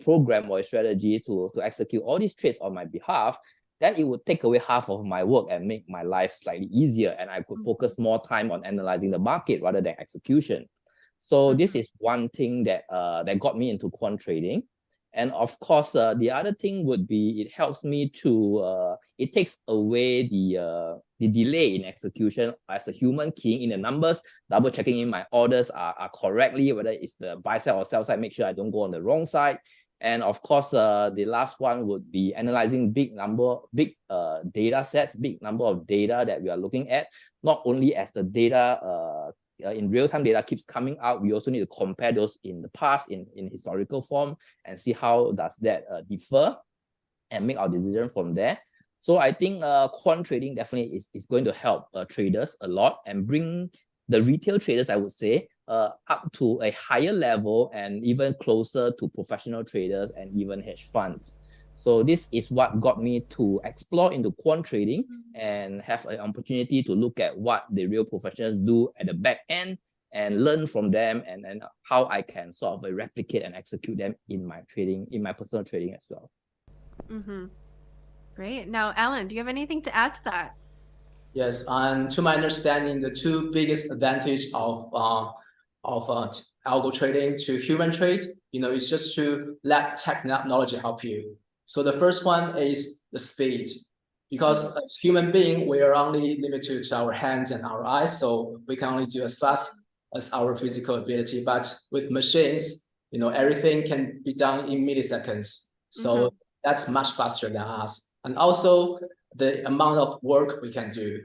program or a strategy to execute all these trades on my behalf, then it would take away half of my work and make my life slightly easier, and I could focus more time on analyzing the market rather than execution. So this is one thing that that got me into quant trading. And of course, the other thing would be it helps me to, it takes away the delay in execution as a human, keying in the numbers, double checking in my orders are correctly, whether it's the buy side or sell side, make sure I don't go on the wrong side. And of course, the last one would be analyzing big data sets, big number of data that we are looking at, not only as the data in real-time data keeps coming out, we also need to compare those in the past in historical form and see how does that differ and make our decision from there. So I think quant trading definitely is going to help traders a lot and bring the retail traders, I would say, up to a higher level and even closer to professional traders and even hedge funds. So this is what got me to explore into quant trading and have an opportunity to look at what the real professionals do at the back end and learn from them, and how I can sort of replicate and execute them in my trading, in my personal trading as well. Great. Now, Alan, do you have anything to add to that? Yes, and to my understanding, the two biggest advantage of algo trading to human trade, is just to let technology help you. So the first one is the speed, because as human being, we are only limited to our hands and our eyes, so we can only do as fast as our physical ability. But with machines, everything can be done in milliseconds. So that's much faster than us. And also the amount of work we can do,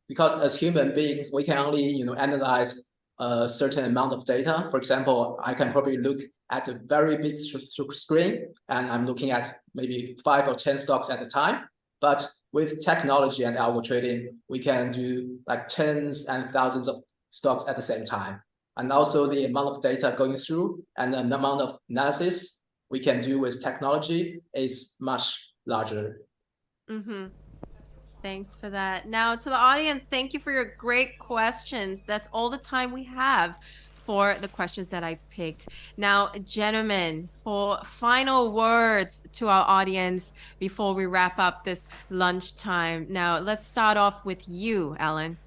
because as human beings, we can only analyze a certain amount of data. For example, I can probably look at a very big screen, and I'm looking at maybe 5 or 10 stocks at a time. But with technology and algo trading, we can do like tens and thousands of stocks at the same time. And also the amount of data going through and the amount of analysis we can do with technology is much larger. Thanks for that. Now, to the audience, thank you for your great questions. That's all the time we have for the questions that I picked. Now, gentlemen, for final words to our audience before we wrap up this lunchtime. Now, let's start off with you, Alan.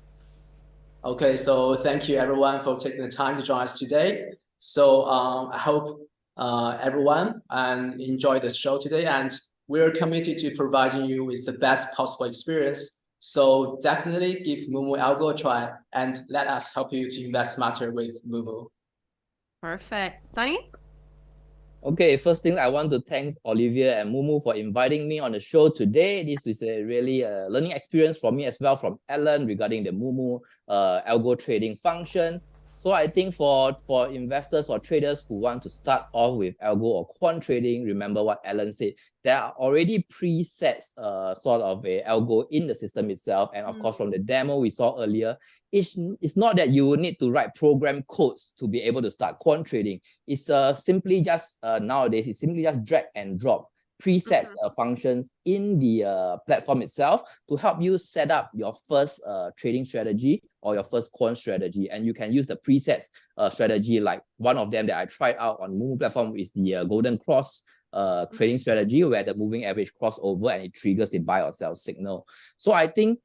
Okay, so thank you everyone for taking the time to join us today. So I hope everyone enjoy the show today, and we're committed to providing you with the best possible experience. So definitely give Mumu Algo a try, and let us help you to invest smarter with Mumu. Perfect. Sunny? Okay, first thing I want to thank Olivia and Mumu for inviting me on the show today. This is a really learning experience for me as well from Alan regarding the Mumu algo trading function. So I think for investors or traders who want to start off with algo or quant trading, remember what Alan said. There are already presets sort of a algo in the system itself. And of course, from the demo we saw earlier, it's not that you will need to write program codes to be able to start quant trading. It's simply just nowadays, it's simply just drag and drop presets functions in the platform itself to help you set up your first trading strategy or your first quant strategy. And you can use the presets strategy, like one of them that I tried out on Moomoo platform is the golden cross trading strategy, where the moving average crossover and it triggers the buy or sell signal. So I think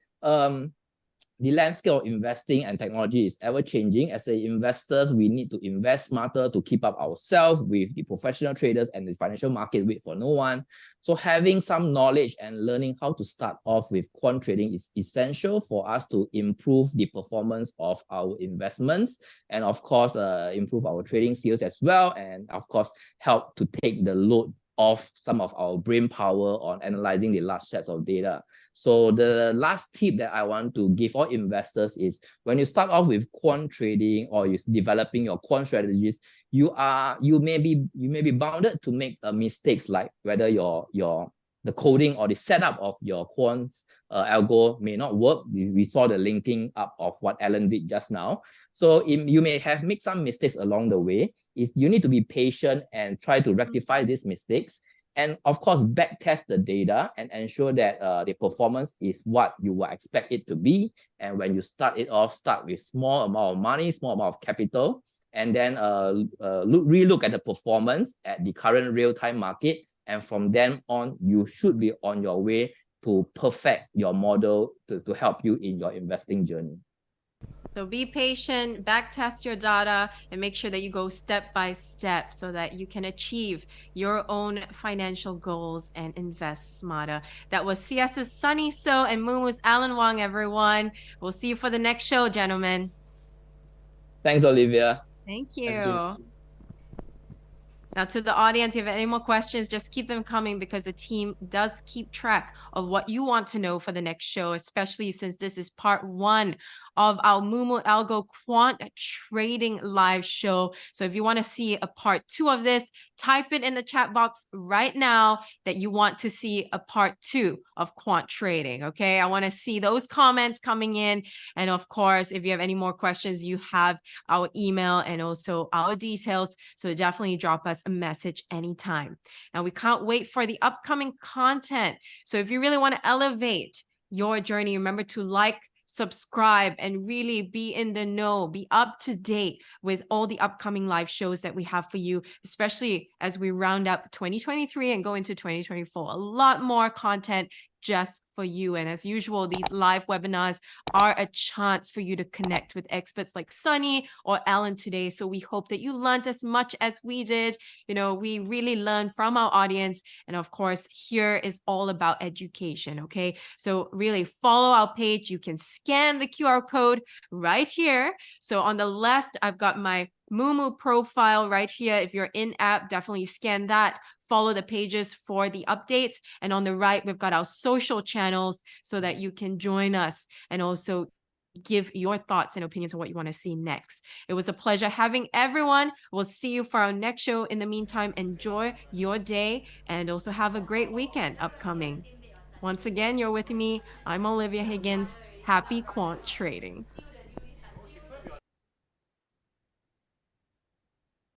the landscape of investing and technology is ever changing. As investors, we need to invest smarter to keep up ourselves with the professional traders, and the financial market wait for no one. So having some knowledge and learning how to start off with quant trading is essential for us to improve the performance of our investments, and of course, improve our trading skills as well, and of course, help to take the load of some of our brain power on analyzing the large sets of data. So the last tip that I want to give all investors is, when you start off with quant trading or you're developing your quant strategies, you may be bounded to make mistakes, like whether the coding or the setup of your quants algo may not work. We saw the linking up of what Alan did just now. So you may have made some mistakes along the way. You need to be patient and try to rectify these mistakes. And of course, backtest the data and ensure that the performance is what you would expect it to be. And when you start it off, start with small amount of money, small amount of capital, and then relook at the performance at the current real-time market. And from then on, you should be on your way to perfect your model to help you in your investing journey. So be patient, backtest your data, and make sure that you go step by step so that you can achieve your own financial goals and invest smarter. That was CIAS's Sunny So and Moomoo's Alan Wong, everyone. We'll see you for the next show, gentlemen. Thanks, Olivia. Thank you. Thank you. Now, to the audience, if you have any more questions, just keep them coming, because the team does keep track of what you want to know for the next show, especially since this is part 1 of our Mumu Algo Quant Trading live show. So if you want to see a part 2 of this, type it in the chat box right now that you want to see a part 2 of Quant Trading, okay? I want to see those comments coming in. And of course, if you have any more questions, you have our email and also our details. So definitely drop us a message anytime. Now, we can't wait for the upcoming content. So if you really want to elevate your journey, remember to like, subscribe, and really be in the know, be up to date with all the upcoming live shows that we have for you, especially as we round up 2023 and go into 2024. A lot more content just for you. And as usual, these live webinars are a chance for you to connect with experts like Sunny or Alan today. So we hope that you learned as much as we did. You know, we really learned from our audience. And of course, here is all about education. Okay. So really follow our page. You can scan the QR code right here. So on the left, I've got my Mumu profile right here. If you're in app, definitely scan that. Follow the pages for the updates. And on the right, we've got our social channels so that you can join us and also give your thoughts and opinions on what you want to see next. It was a pleasure having everyone. We'll see you for our next show. In the meantime, enjoy your day and also have a great weekend upcoming. Once again, you're with me. I'm Olivia Higgins. Happy quant trading.